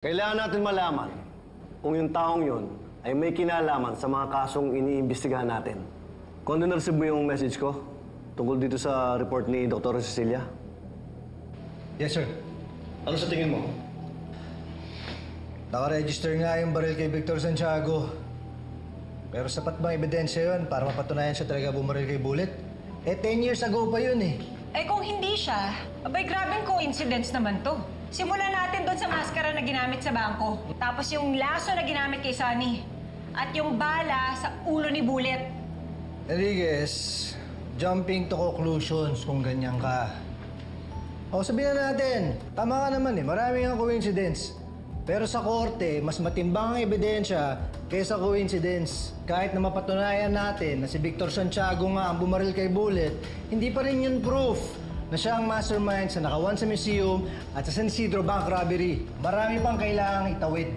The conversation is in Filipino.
Kailangan natin malaman kung yung taong yon ay may kinalaman sa mga kasong iniimbestigahan natin. Kung ano na-receive mo yung message ko tungkol dito sa report ni Dr. Cecilia? Yes, sir. Ano sa tingin mo? Nakaregister nga yung baril kay Victor Santiago. Pero sapat bang ebidensya yun para mapatunayan siya talaga bumaril kay Bullet? 10 years ago pa yun eh. Kung hindi siya, abay grabing coincidence naman to. Simulan natin doon sa maskara na ginamit sa bangko. Tapos yung laso na ginamit kay Sunny. At yung bala sa ulo ni Bullet. Enriquez, jumping to conclusions kung ganyan ka. Sabihin na natin, tama ka naman eh, marami nga coincidence. Pero sa korte, mas matimbang ang ebidensya kaysa coincidence. Kahit na mapatunayan natin na si Victor Santiago nga ang bumaril kay Bullet, hindi pa rin yun proof na siya ang mastermind sa nakawan sa museum at sa San Isidro Bank robbery. Marami pang kailangang itawid.